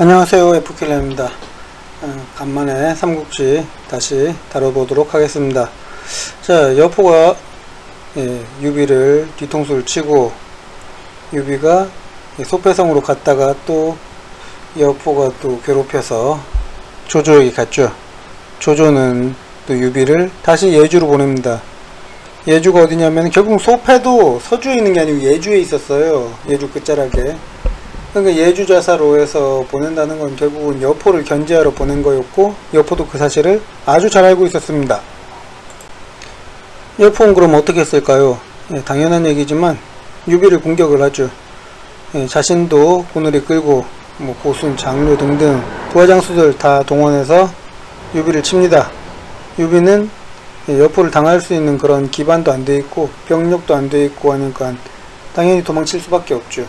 안녕하세요, FK입니다. 간만에 삼국지 다시 다뤄보도록 하겠습니다. 자, 여포가 유비를 뒤통수를 치고 유비가 소패성으로 갔다가 또 여포가 또 괴롭혀서 조조에게 갔죠. 조조는 또 유비를 다시 예주로 보냅니다. 예주가 어디냐면 결국 소패도 서주에 있는 게 아니고 예주에 있었어요. 예주 끝자락에. 그러니까 예주자사로에서 보낸다는 건 결국은 여포를 견제하러 보낸 거였고, 여포도 그 사실을 아주 잘 알고 있었습니다. 여포는 그럼 어떻게 했을까요? 당연한 얘기지만 유비를 공격을 하죠. 자신도 군을 이끌고 고순, 장류 등등 부하장수들 다 동원해서 유비를 칩니다. 유비는 여포를 당할 수 있는 그런 기반도 안 돼 있고 병력도 안 돼 있고 하니까 당연히 도망칠 수밖에 없죠.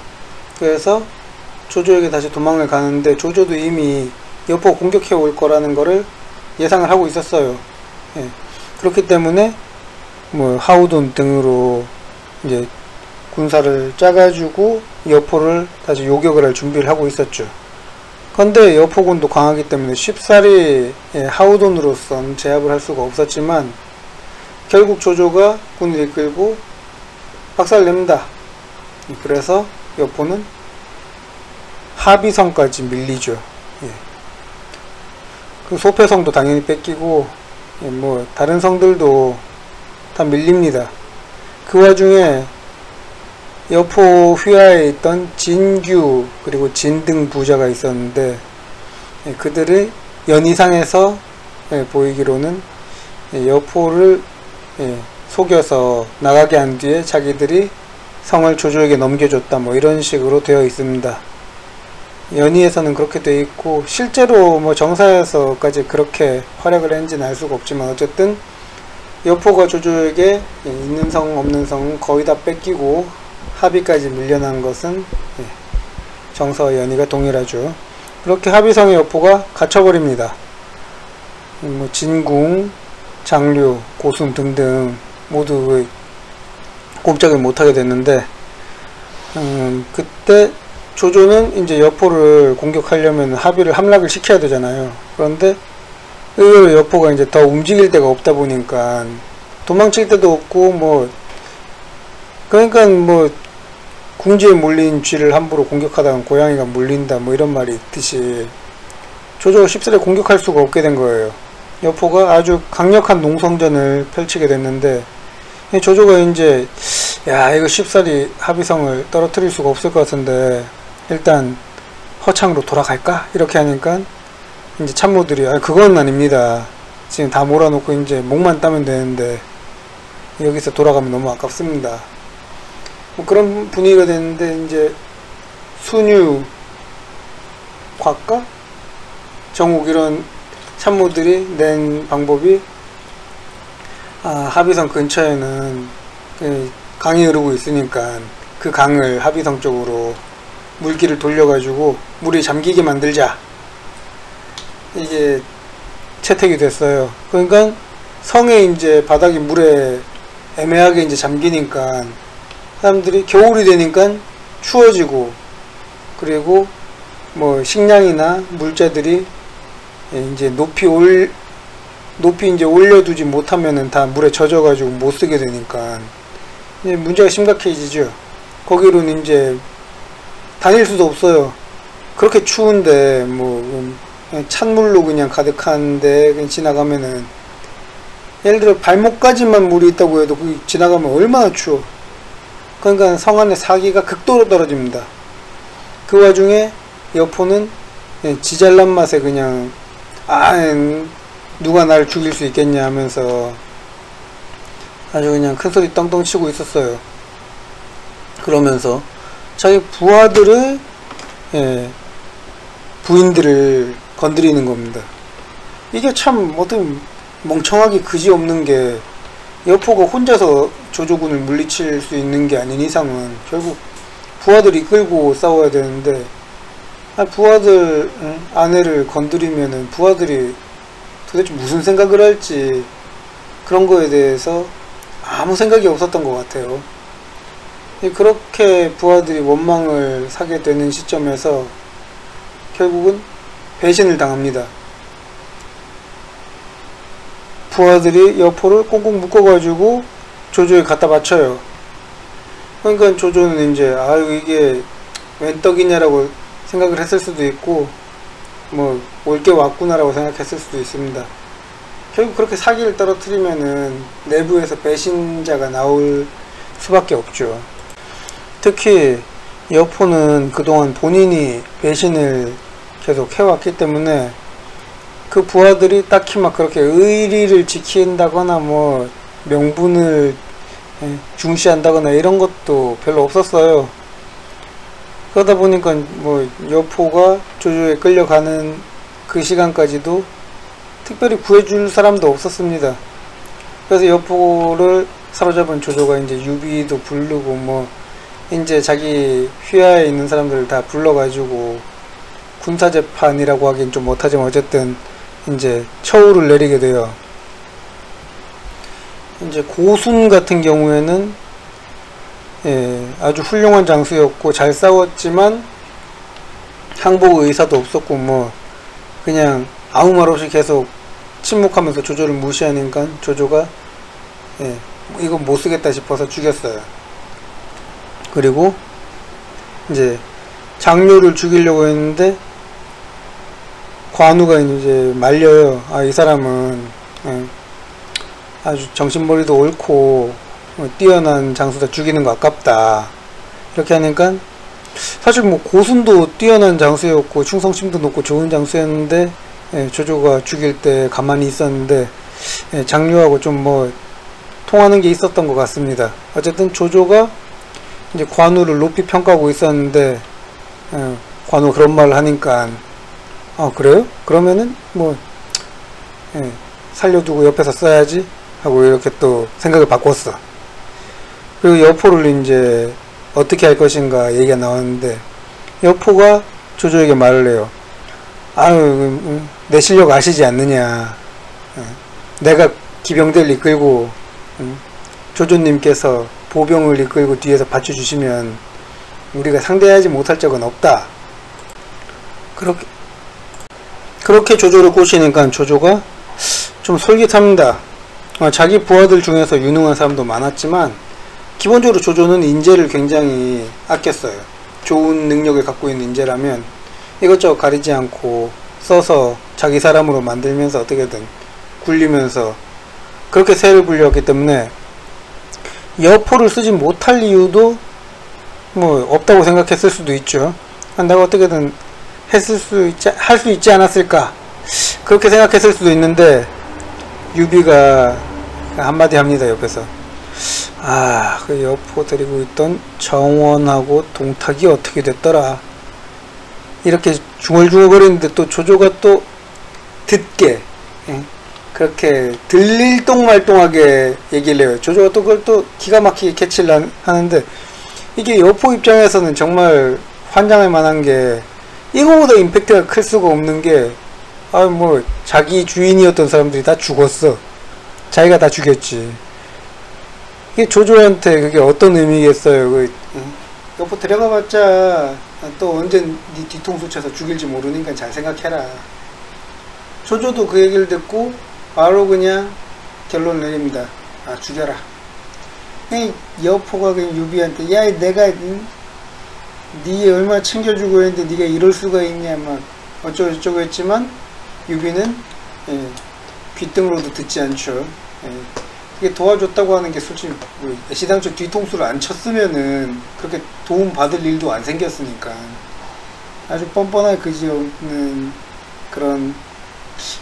그래서 조조에게 다시 도망을 가는데 조조도 이미 여포 공격해 올 거라는 거를 예상을 하고 있었어요. 그렇기 때문에 하우돈 등으로 이제 군사를 짜가지고 여포를 다시 요격을 할 준비를 하고 있었죠. 그런데 여포군도 강하기 때문에 쉽사리 하우돈으로선 제압을 할 수가 없었지만 결국 조조가 군을 이끌고 박살냅니다. 그래서 여포는 하비성까지 밀리죠. 그 소패성도 당연히 뺏기고 다른 성들도 다 밀립니다. 그 와중에 여포 휘하에 있던 진규 그리고 진 등 부자가 있었는데 그들의 연의상에서 보이기로는 여포를 속여서 나가게 한 뒤에 자기들이 성을 조조에게 넘겨줬다 이런 식으로 되어 있습니다. 연의에서는 그렇게 되어 있고 실제로 정사에서까지 그렇게 활약을 했는지는 알 수가 없지만 어쨌든 여포가 조조에게 있는 성 없는 성 거의 다 뺏기고 하비까지 밀려난 것은 정서와 연의가 동일하죠. 그렇게 하비성의 여포가 갇혀버립니다. 진궁, 장류, 고순 등등 모두 꼼짝을 못하게 됐는데 그때 조조는 이제 여포를 공격하려면 하비를 함락을 시켜야 되잖아요. 그런데 의외로 여포가 이제 더 움직일 데가 없다 보니까 도망칠 데도 없고 그러니까 궁지에 몰린 쥐를 함부로 공격하다가 고양이가 물린다 이런 말이 있듯이 조조가 쉽사리 공격할 수가 없게 된 거예요. 여포가 아주 강력한 농성전을 펼치게 됐는데 조조가 이제 이거 쉽사리 하비성을 떨어뜨릴 수가 없을 것 같은데 일단 허창으로 돌아갈까? 이렇게 하니까 이제 참모들이 그건 아닙니다. 지금 다 몰아놓고 이제 목만 따면 되는데 여기서 돌아가면 너무 아깝습니다. 그런 분위기가 됐는데 이제 순유, 곽가, 정욱 이런 참모들이 낸 방법이 하비성 근처에는 강이 흐르고 있으니까 그 강을 하비성 쪽으로 물길을 돌려가지고 물이 잠기게 만들자, 이게 채택이 됐어요. 그러니까 성에 이제 바닥이 물에 애매하게 이제 잠기니까 사람들이 겨울이 되니까 추워지고 그리고 식량이나 물자들이 이제 높이 이제 올려두지 못하면은 다 물에 젖어가지고 못 쓰게 되니까 이제 문제가 심각해지죠. 거기로는 이제 다닐 수도 없어요. 그렇게 추운데 그냥 찬물로 그냥 가득한데 그냥 지나가면은 예를 들어 발목까지만 물이 있다고 해도 그 지나가면 얼마나 추워. 그러니까 성 안의 사기가 극도로 떨어집니다. 그 와중에 여포는 지잘난 맛에 그냥 누가 날 죽일 수 있겠냐 하면서 아주 그냥 큰소리 떵떵 치고 있었어요. 그러면서 자기 부하들의 부인들을 건드리는 겁니다. 이게 참 어떻게 멍청하게 그지없는 게 여포가 혼자서 조조군을 물리칠 수 있는 게 아닌 이상은 결국 부하들 이끌고 싸워야 되는데 부하들 아내를 건드리면은 부하들이 도대체 무슨 생각을 할지 그런 거에 대해서 아무 생각이 없었던 것 같아요. 그렇게 부하들이 원망을 사게 되는 시점에서 결국은 배신을 당합니다. 부하들이 여포를 꽁꽁 묶어가지고 조조에 갖다 바쳐요. 그러니까 조조는 이제 아유 이게 웬 떡이냐라고 생각을 했을 수도 있고 뭐 올 게 왔구나라고 생각했을 수도 있습니다. 결국 그렇게 사기를 떨어뜨리면은 내부에서 배신자가 나올 수밖에 없죠. 특히 여포는 그동안 본인이 배신을 계속 해왔기 때문에 그 부하들이 딱히 막 그렇게 의리를 지킨다거나 뭐 명분을 중시한다거나 이런 것도 별로 없었어요. 그러다 보니까 뭐 여포가 조조에 끌려가는 그 시간까지도 특별히 구해줄 사람도 없었습니다. 그래서 여포를 사로잡은 조조가 이제 유비도 부르고 뭐 이제 자기 휘하에 있는 사람들을 다 불러가지고 군사재판이라고 하긴 좀 못하지만 어쨌든 이제 처우를 내리게 돼요. 이제 고순 같은 경우에는 아주 훌륭한 장수였고 잘 싸웠지만 항복 의사도 없었고 뭐 그냥 아무 말 없이 계속 침묵하면서 조조를 무시하니까 조조가 이건 못쓰겠다 싶어서 죽였어요. 그리고 이제 장료를 죽이려고 했는데 관우가 이제 말려요. 아, 이 사람은 아주 정신머리도 옳고 뛰어난 장수다, 죽이는 거 아깝다. 이렇게 하니까 사실 뭐 고순도 뛰어난 장수였고 충성심도 높고 좋은 장수였는데 조조가 죽일 때 가만히 있었는데 장류하고 좀 뭐 통하는 게 있었던 것 같습니다. 어쨌든 조조가 이제 관우를 높이 평가하고 있었는데 관우가 그런 말을 하니까 그래요? 그러면은 뭐 살려두고 옆에서 써야지 하고 이렇게 또 생각을 바꿨어. 그리고 여포를 이제 어떻게 할 것인가 얘기가 나왔는데 여포가 조조에게 말을 해요. 아유, 내 실력 아시지 않느냐. 내가 기병대를 이끌고 조조님께서 보병을 이끌고 뒤에서 받쳐주시면 우리가 상대하지 못할 적은 없다. 그렇게 조조를 꼬시니까 조조가 좀 솔깃합니다. 자기 부하들 중에서 유능한 사람도 많았지만 기본적으로 조조는 인재를 굉장히 아꼈어요. 좋은 능력을 갖고 있는 인재라면 이것저것 가리지 않고 써서 자기 사람으로 만들면서 어떻게든 굴리면서 그렇게 세를 불렸기 때문에 여포를 쓰지 못할 이유도 뭐 없다고 생각했을 수도 있죠. 내가 어떻게든 할 수 있지 않았을까 그렇게 생각했을 수도 있는데 유비가 한마디 합니다. 옆에서 그 여포 데리고 있던 정원하고 동탁이 어떻게 됐더라. 이렇게 중얼중얼거리는데 또 조조가 또 듣게 그렇게 들릴똥말똥하게 얘기를 해요. 조조가 또 그걸 또 기가 막히게 캐치를 하는데 이게 여포 입장에서는 정말 환장할 만한 게 이거보다 임팩트가 클 수가 없는 게 뭐 자기 주인이었던 사람들이 다 죽었어. 자기가 다 죽였지. 이게 조조한테 그게 어떤 의미겠어요. 여포 데려가봤자 또 언제 네 뒤통수 쳐서 죽일지 모르니까 잘 생각해라. 조조도 그 얘기를 듣고 바로 그냥 결론을 내립니다. 죽여라. 여포가 그냥 유비한테 야 내가 네 얼마나 챙겨주고 했는데 네가 이럴 수가 있냐 막 어쩌고 저쩌고 했지만 유비는 귓등으로도 듣지 않죠. 이게 도와줬다고 하는 게 솔직히 애시당초 뒤통수를 안 쳤으면은 그렇게 도움 받을 일도 안 생겼으니까 아주 뻔뻔하게 그지없는 그런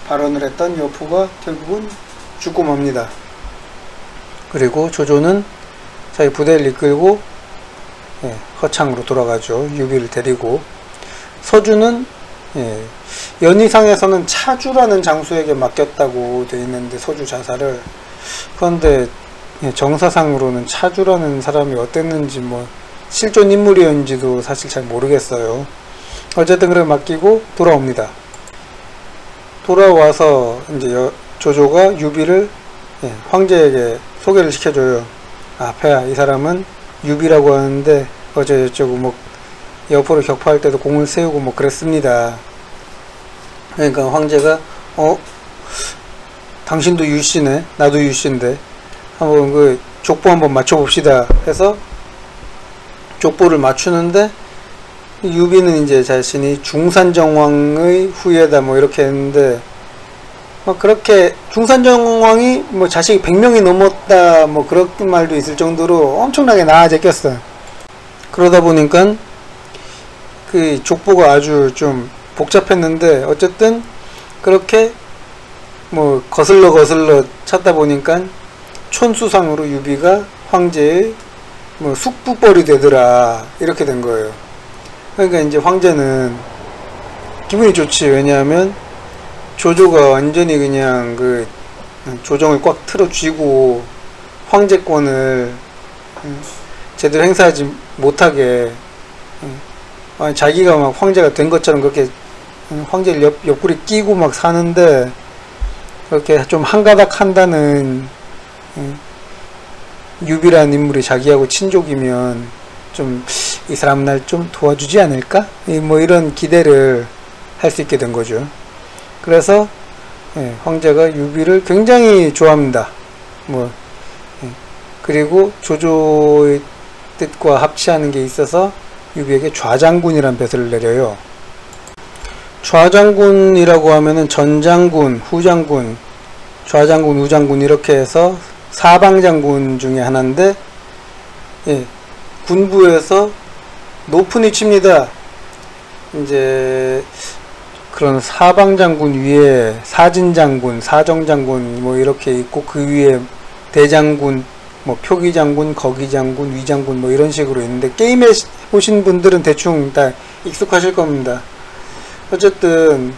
발언을 했던 여포가 결국은 죽고 맙니다. 그리고 조조는 자기 부대를 이끌고 허창으로 돌아가죠. 유비를 데리고. 서주는 연의상에서는 차주라는 장수에게 맡겼다고 되어 있는데 서주 자사를 그런데 정사상으로는 차주라는 사람이 어땠는지 뭐 실존 인물이었는지도 사실 잘 모르겠어요. 어쨌든 그래 맡기고 돌아옵니다. 돌아와서 이제 조조가 유비를 황제에게 소개를 시켜줘요. 폐하 이 사람은 유비라고 하는데 어쩌고저쩌고 뭐 여포를 격파할 때도 공을 세우고 뭐 그랬습니다. 그러니까 황제가 당신도 유씨네, 나도 유씨인데 한번 그 족보 한번 맞춰봅시다 해서 족보를 맞추는데, 유비는 이제 자신이 중산정왕의 후예다 뭐 이렇게 했는데, 그렇게 중산정왕이 뭐 자식이 100명이 넘었다 뭐 그런 말도 있을 정도로 엄청나게 낳아제꼈어요. 그러다 보니까 그 족보가 아주 좀 복잡했는데, 어쨌든 그렇게 뭐 거슬러 찾다 보니까 촌수상으로 유비가 황제의 뭐 숙부벌이 되더라 이렇게 된 거예요. 그러니까 이제 황제는 기분이 좋지. 왜냐하면 조조가 완전히 그냥 그 조정을 꽉 틀어쥐고 황제권을 제대로 행사하지 못하게, 자기가 막 황제가 된 것처럼 그렇게 황제를 옆구리 끼고 막 사는데, 그렇게 좀 한가닥 한다는 유비라는 인물이 자기하고 친족이면 좀 이 사람 날 좀 도와주지 않을까? 뭐 이런 기대를 할 수 있게 된 거죠. 그래서 황제가 유비를 굉장히 좋아합니다. 그리고 조조의 뜻과 합치하는 게 있어서 유비에게 좌장군이라는 벼슬을 내려요. 좌장군이라고 하면은 전장군, 후장군, 좌장군, 우장군 이렇게 해서 사방장군 중에 하나인데, 군부에서 높은 위치입니다. 이제 그런 사방장군 위에 사진장군, 사정장군 뭐 이렇게 있고, 그 위에 대장군, 뭐 표기장군, 거기장군, 위장군 뭐 이런 식으로 있는데, 게임에 보신 분들은 대충 다 익숙하실 겁니다. 어쨌든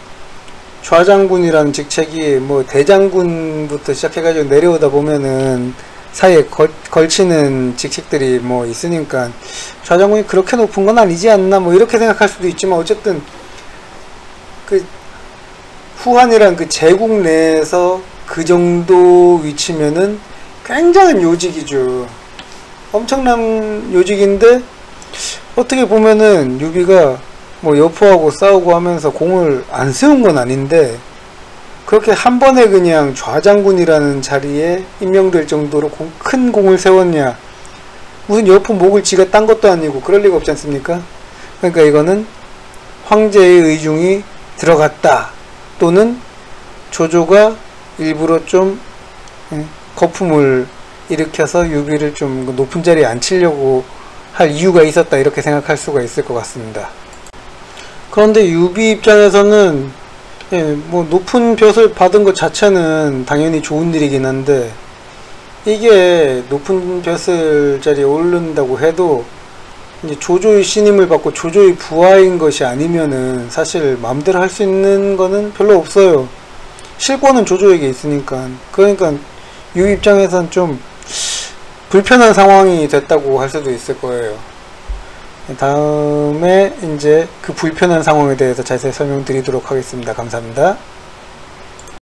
좌장군이라는 직책이 뭐 대장군부터 시작해가지고 내려오다 보면은 사이에 걸치는 직책들이 뭐 있으니까 좌장군이 그렇게 높은 건 아니지 않나 뭐 이렇게 생각할 수도 있지만, 어쨌든 그 후한이란 그 제국 내에서 그 정도 위치면은 굉장한 요직이죠. 엄청난 요직인데, 어떻게 보면은 유비가 뭐 여포하고 싸우고 하면서 공을 안 세운 건 아닌데, 그렇게 한 번에 그냥 좌장군이라는 자리에 임명될 정도로 큰 공을 세웠냐. 무슨 여포 목을 지가 딴 것도 아니고 그럴 리가 없지 않습니까? 그러니까 이거는 황제의 의중이 들어갔다, 또는 조조가 일부러 좀 거품을 일으켜서 유비를 좀 높은 자리에 앉히려고 할 이유가 있었다, 이렇게 생각할 수가 있을 것 같습니다. 그런데 유비 입장에서는 뭐 높은 벼슬 받은 것 자체는 당연히 좋은 일이긴 한데, 이게 높은 벼슬 자리에 오른다고 해도 이제 조조의 신임을 받고 조조의 부하인 것이 아니면은 사실 마음대로 할 수 있는 거는 별로 없어요. 실권은 조조에게 있으니까. 그러니까 유비 입장에선 좀 불편한 상황이 됐다고 할 수도 있을 거예요. 다음에 이제 그 불편한 상황에 대해서 자세히 설명드리도록 하겠습니다. 감사합니다.